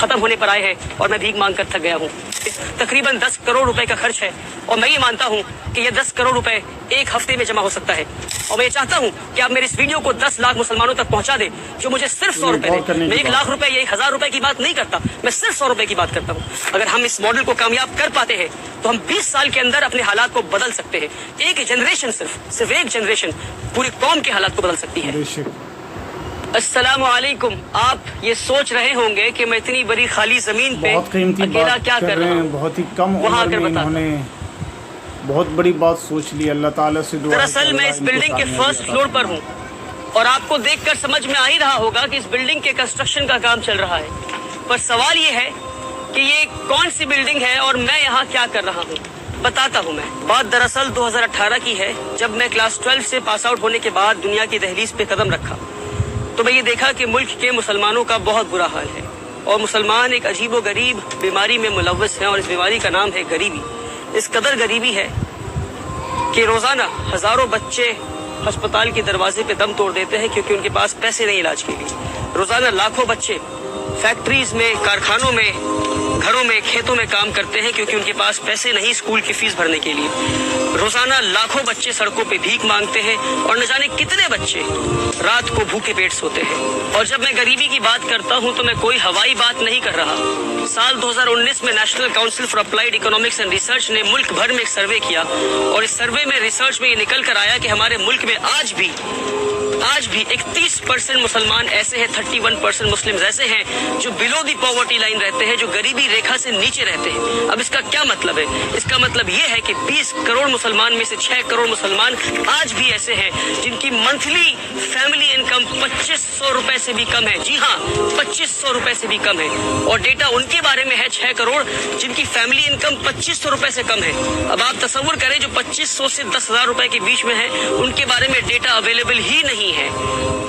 खत्म होने पर आए हैं और मैं भीख मांग कर थक गया हूँ। तकरीबन 10 करोड़ रुपए का खर्च है और मैं ये मानता हूँ कि ये 10 करोड़ रुपए एक हफ्ते में जमा हो सकता है। और मैं ये चाहता हूँ कि आप मेरे इस वीडियो को 10 लाख मुसलमानों तक पहुँचा दे जो मुझे सिर्फ 100 रुपए दे। मैं 1 लाख रुपए या 1000 रुपए की बात नहीं करता, मैं सिर्फ 100 रुपए की बात करता हूँ। अगर हम इस मॉडल को कामयाब कर पाते हैं तो हम 20 साल के अंदर अपने हालात को बदल सकते हैं। एक जनरेशन, सिर्फ एक जनरेशन पूरी कौम के हालात को बदल सकती है। अस्सलामु अलैकुम। आप ये सोच रहे होंगे कि मैं इतनी बड़ी खाली जमीन पे अकेला क्या कर रहा हूँ। बहुत ही कम उम्र में इन्होंने बहुत बड़ी बात सोच ली। अल्लाह ताला से दुआ। दरअसल मैं इस बिल्डिंग के फर्स्ट फ्लोर पर हूँ और आपको देखकर समझ में आ ही रहा होगा कि इस बिल्डिंग के कंस्ट्रक्शन का काम चल रहा है। पर सवाल ये है कि ये कौन सी बिल्डिंग है और मैं यहाँ क्या कर रहा हूँ। बताता हूँ मैं। बात दरअसल 2018 की है, जब मैं क्लास 12 से पास आउट होने के बाद दुनिया की दहलीज पे कदम रखा तो मैं ये देखा कि मुल्क के मुसलमानों का बहुत बुरा हाल है और मुसलमान एक अजीबो गरीब बीमारी में मुलव्वस हैं और इस बीमारी का नाम है गरीबी। इस कदर गरीबी है कि रोजाना हजारों बच्चे अस्पताल के दरवाजे पे दम तोड़ देते हैं क्योंकि उनके पास पैसे नहीं इलाज के लिए। रोजाना लाखों बच्चे फैक्ट्रीज में, कारखानों में, घरों में, खेतों में काम करते हैं क्योंकि उनके पास पैसे नहीं स्कूल की फीस भरने के लिए। रोजाना लाखों बच्चे सड़कों पे भीख मांगते हैं और न जाने कितने बच्चे रात को भूखे पेट सोते हैं। और जब मैं गरीबी की बात करता हूँ तो मैं कोई हवाई बात नहीं कर रहा। साल 2019 में national council for applied economics and research ने मुल्क भर में एक सर्वे किया और इस सर्वे में, रिसर्च में ये निकल कर आया कि हमारे मुल्क में आज भी 31% मुसलमान ऐसे हैं, 31% मुस्लिम ऐसे हैं जो बिलो दी पॉवर्टी लाइन रहते हैं, जो गरीबी रेखा से नीचे रहते हैं। अब इसका क्या मतलब है? इसका मतलब ये है कि 20 करोड़ मुसलमान में से 6 करोड़ मुसलमान आज भी ऐसे हैं जिनकी मंथली फैमिली इनकम 2500 रुपए से भी कम है। जी हाँ, 2500 रुपए से भी कम है। और डेटा उनके बारे में है 6 करोड़ जिनकी फैमिली इनकम 2500 रुपए से कम है। अब आप तसव्वुर करें, जो 2500 से 10,000 रुपए के बीच में है उनके बारे में डेटा अवेलेबल ही नहीं है।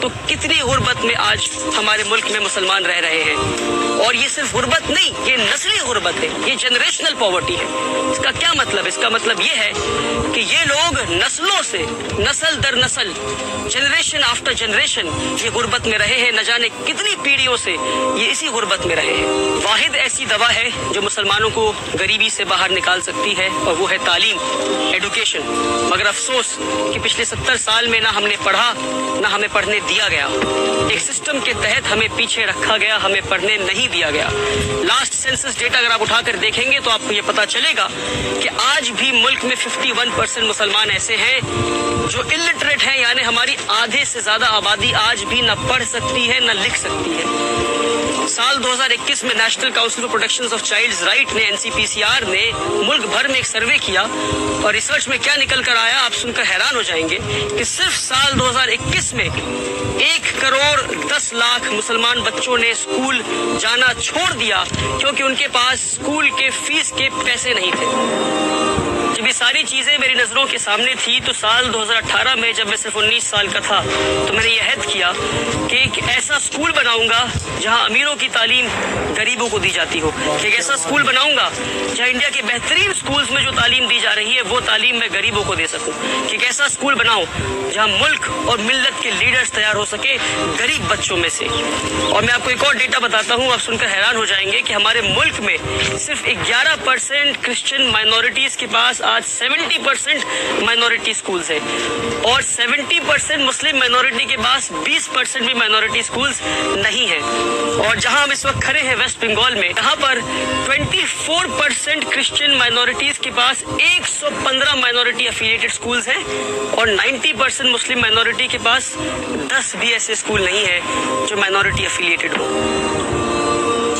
तो कितनी गुर्बत में आज हमारे मुल्क में मुसलमान रह रहे हैं। और ये सिर्फ गुर्बत नहीं, ये नस्ली गुर्बत है, ये जनरेशनल पॉवर्टी है। इसका क्या मतलब? इसका मतलब ये है कि ये लोग नस्लों से, नस्ल दर नस्ल, जनरेशन आफ्टर जनरेशन ये गुर्बत में रहे हैं। न जाने कितनी पीढ़ियों से ये इसी गुर्बत में रहे हैं। वाहिद ऐसी दवा है जो मुसलमानों को गरीबी से बाहर निकाल सकती है और वो है तालीम, एडुकेशन। मगर अफसोस कि पिछले 70 साल में ना हमने पढ़ा ना हमें पढ़ने दिया गया। एक सिस्टम के तहत हमें पीछे रखा गया, हमें पढ़ने नहीं दिया गया। लास्ट सेंसस डेटा अगर आप उठाकर देखेंगे तो आपको ये पता चलेगा कि आज भी मुल्क में 51% मुसलमान ऐसे हैं जो इलिटरेट हैं, यानी हमारी आधे से ज्यादा आबादी आज भी न पढ़ सकती है न लिख सकती है। साल 2021 में national council for protection of child's right ने, NCPCR ने मुल्क भर में एक सर्वे किया और रिसर्च में क्या निकल कर आया आप सुनकर हैरान हो जाएंगे कि सिर्फ साल 2021 में 1 करोड़ 10 लाख मुसलमान बच्चों ने स्कूल जाना छोड़ दिया क्योंकि उनके पास स्कूल के फीस के पैसे नहीं थे। जब ये सारी चीजें मेरी नजरों के सामने थी तो साल 2018 में, जब मैं सिर्फ 19 साल का था, तो मैंने ये अहद किया कि एक ऐसा स्कूल बनाऊंगा जहां अमीरों की तालीम गरीबों को दी जाती हो। एक ऐसा स्कूल बनाऊंगा जहां इंडिया के बेहतरीन स्कूल्स में जो तालीम दी जा रही है वो तालीम मैं गरीबों को दे सकूं। कि एक ऐसा स्कूल बनाऊं जहां मुल्क और मिल्लत के लीडर्स तैयार हो सके गरीब बच्चों में से। और मैं आपको एक और डेटा बताता हूं, आप सुनकर हैरान हो जाएंगे कि हमारे मुल्क में सिर्फ 11% क्रिश्चियन माइनॉरिटीज के पास आज 70% माइनॉरिटी स्कूल्स है और 70% मुस्लिम माइनॉरिटी के पास 20% भी माइनॉरिटी स्कूल्स नहीं है। और जहां हम इस वक्त खड़े हैं वेस्ट बंगाल में, यहाँ पर 24% क्रिश्चियन माइनॉरिटीज के पास 115 माइनॉरिटी एफिलिएटेड स्कूल्स हैं और 90% मुस्लिम माइनॉरिटी के पास 10 भी ऐसे स्कूल नहीं है जो माइनॉरिटी एफिलिएटेड हो।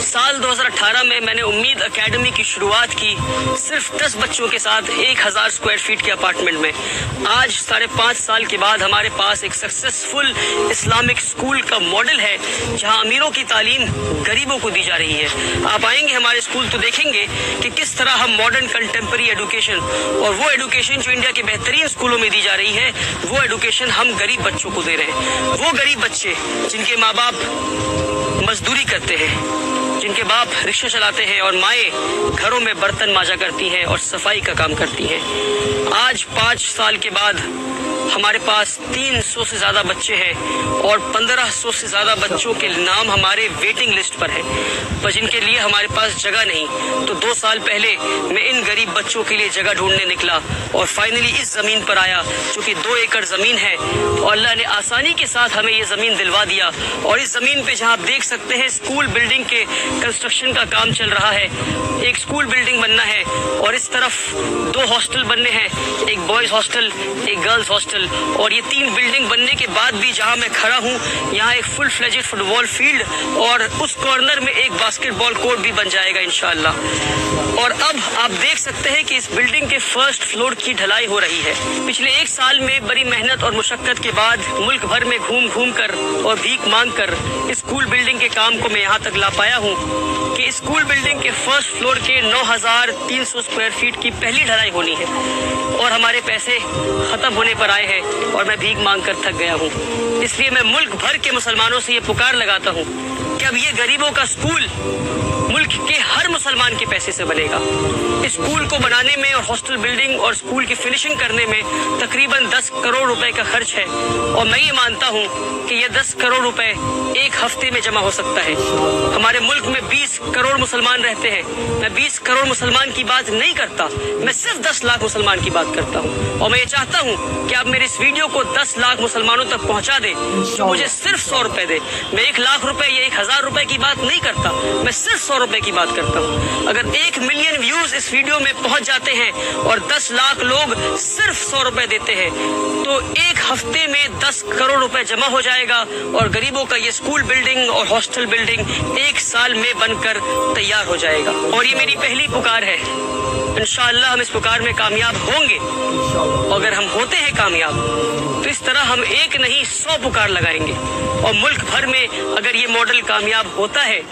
साल 2018 में मैंने उम्मीद एकेडमी की शुरुआत की सिर्फ 10 बच्चों के साथ 1000 स्क्वायर फीट के अपार्टमेंट में। आज 5.5 साल के बाद हमारे पास एक सक्सेसफुल इस्लामिक स्कूल का मॉडल है जहां अमीरों की तालीम गरीबों को दी जा रही है। आप आएंगे हमारे स्कूल तो देखेंगे कि किस तरह हम मॉडर्न कंटेम्प्रेरी एडुकेशन, और वो एडुकेशन जो इंडिया के बेहतरीन स्कूलों में दी जा रही है, वो एडुकेशन हम गरीब बच्चों को दे रहे हैं। वो गरीब बच्चे जिनके माँ बाप मजदूरी करते हैं, जिनके बाप रिक्शा चलाते हैं और माएँ घरों में बर्तन मांजा करती हैं और सफाई का काम करती हैं। आज 5 साल के बाद हमारे पास 300 से ज़्यादा बच्चे हैं और 1500 से ज़्यादा बच्चों के नाम हमारे वेटिंग लिस्ट पर हैं, पर जिनके लिए हमारे पास जगह नहीं। तो 2 साल पहले मैं इन गरीब बच्चों के लिए जगह ढूंढने निकला और फाइनली इस ज़मीन पर आया, जो कि 2 एकड़ ज़मीन है। और अल्लाह ने आसानी के साथ हमें ये ज़मीन दिलवा दिया। और इस ज़मीन पे जहाँ आप देख सकते हैं स्कूल बिल्डिंग के कंस्ट्रक्शन का काम चल रहा है। एक स्कूल बिल्डिंग बनना है और इस तरफ 2 हॉस्टल बनने हैं, एक बॉयज़ हॉस्टल, एक गर्ल्स हॉस्टल। और ये 3 बिल्डिंग बनने के बाद भी जहाँ मैं खड़ा हूँ यहाँ एक फुल फ्लेजेड फुटबॉल फील्ड और उस कॉर्नर में एक बास्केटबॉल कोर्ट भी बन जाएगा इंशाअल्लाह। और अब आप देख सकते हैं कि इस बिल्डिंग के फर्स्ट फ्लोर की ढलाई हो रही है। पिछले 1 साल में बड़ी मेहनत और मुशक्कत के बाद मुल्क भर में घूम घूम कर और भीख मांग कर इस स्कूल बिल्डिंग के काम को मैं यहाँ तक ला पाया हूँ कि स्कूल बिल्डिंग के फर्स्ट फ्लोर के 9300 स्क्वायर फीट की पहली ढलाई होनी है और हमारे पैसे खत्म होने पर आए हैं और मैं भीख मांग कर थक गया हूँ। इसलिए मैं मुल्क भर के मुसलमानों से ये पुकार लगाता हूँ कि अब ये गरीबों का स्कूल मुल्क के हर मुसलमान के पैसे से बनेगा। इस स्कूल को बनाने में और हॉस्टल बिल्डिंग और स्कूल की फिनिशिंग करने में तकरीबन 10 करोड़ रुपए का खर्च है और मैं ये मानता हूँ कि ये 10 करोड़ रुपए 1 हफ्ते में जमा हो सकता है। हमारे मुल्क में 20 करोड़ मुसलमान रहते हैं। मैं 20 करोड़ मुसलमान की बात नहीं करता, मैं सिर्फ 10 लाख मुसलमान की बात करता हूँ। और मैं ये चाहता हूँ कि आप मेरे इस वीडियो को 10 लाख मुसलमानों तक पहुँचा दे जो मुझे सिर्फ 100 रुपए दे। मैं 1 लाख रुपए या 1000 रुपए की बात नहीं करता, मैं सिर्फ 100 रुपए की बात करता हूँ। अगर 1 मिलियन व्यूज इस वीडियो में पहुंच जाते हैं और 10 लाख लोग सिर्फ 100 रुपए देते हैं तो 1 हफ्ते में 10 करोड़ रुपए जमा हो जाएगा और गरीबों का ये स्कूल बिल्डिंग और हॉस्टल बिल्डिंग 1 साल में बनकर तैयार हो जाएगा। और ये मेरी पहली पुकार है, इंशाअल्लाह हम इस पुकार में कामयाब होंगे। अगर हम होते हैं कामयाब तो इस तरह हम 1 नहीं 100 पुकार लगाएंगे और मुल्क भर में अगर ये मॉडल कामयाब होता है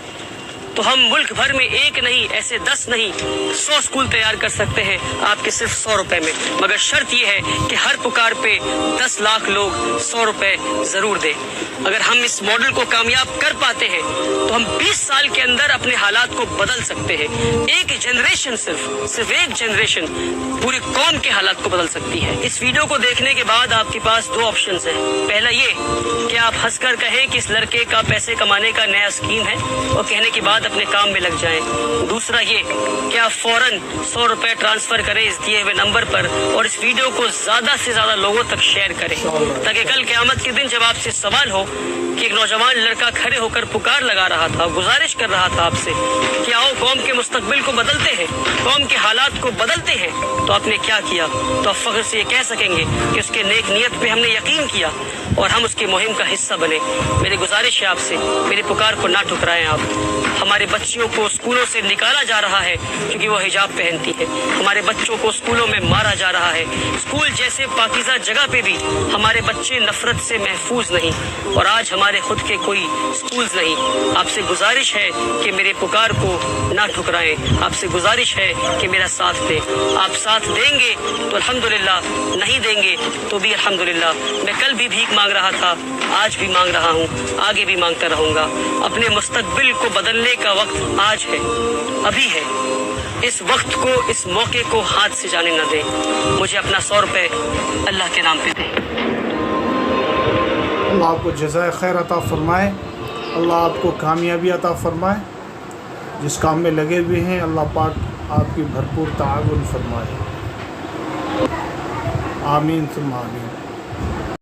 तो हम मुल्क भर में 1 नहीं ऐसे 10 नहीं 100 स्कूल तैयार कर सकते हैं आपके सिर्फ 100 रुपए में। मगर शर्त यह है कि हर पुकार पे 10 लाख लोग 100 रुपए जरूर दें। अगर हम इस मॉडल को कामयाब कर पाते हैं तो हम 20 साल के अंदर अपने हालात को बदल सकते हैं। एक जनरेशन सिर्फ 1 जनरेशन पूरी कौम के हालात को बदल सकती है। इस वीडियो को देखने के बाद आपके पास 2 ऑप्शन हैं। पहला ये कि आप हंसकर कहें कि इस लड़के का पैसे कमाने का नया स्कीम है और कहने के बाद अपने काम में लग जाएं। दूसरा ये कि आप फौरन 100 रुपए ट्रांसफर करें इस दिए हुए नंबर पर और इस वीडियो को ज्यादा से ज्यादा लोगों तक शेयर करें ताकि कल क़यामत के दिन जब आपसे सवाल हो कि एक नौजवान लड़का खड़े होकर पुकार लगा रहा था, गुजारिश कर रहा था आपसे कि आओ कौम के मुस्तकबिल को बदलते हैं, कौम के हालात को बदलते हैं, तो आपने क्या किया, तो आप फख्र से ये कह सकेंगे कि उसके नेक नियत पे हमने यकीन किया और हम उसकी मुहिम का हिस्सा बने। मेरी गुजारिश है आपसे, मेरी पुकार को ना ठुकराएं आप। हमारे बच्चियों को स्कूलों से निकाला जा रहा है क्योंकि वो हिजाब पहनती है। हमारे बच्चों को स्कूलों में मारा जा रहा है। स्कूल जैसे पाकीज़ा जगह पे भी हमारे बच्चे नफरत से महफूज नहीं और आज हमारे खुद के कोई स्कूल्स नहीं। आपसे गुजारिश है कि मेरे पुकार को ना ठुकराएं। आपसे गुजारिश है कि मेरा साथ दें। आप साथ देंगे तो अल्हम्दुलिल्लाह, नहीं देंगे तो भी अल्हम्दुलिल्लाह। मैं कल भी भीख मांग रहा था, आज भी मांग रहा हूँ, आगे भी मांगता रहूँगा। अपने मुस्तकबिल को बदलने का वक्त आज है, अभी है। इस वक्त को, इस मौके को हाथ से जाने न दें। मुझे अपना 100 रुपए अल्लाह के नाम पे दें। अल्लाह आपको जज़ाए खैर अता फरमाए, अल्लाह आपको कामयाबी अता फरमाए। जिस काम में लगे हुए हैं अल्लाह पाक आपकी भरपूर ताअवुन फरमाए। आमीन सुम्मा आमीन।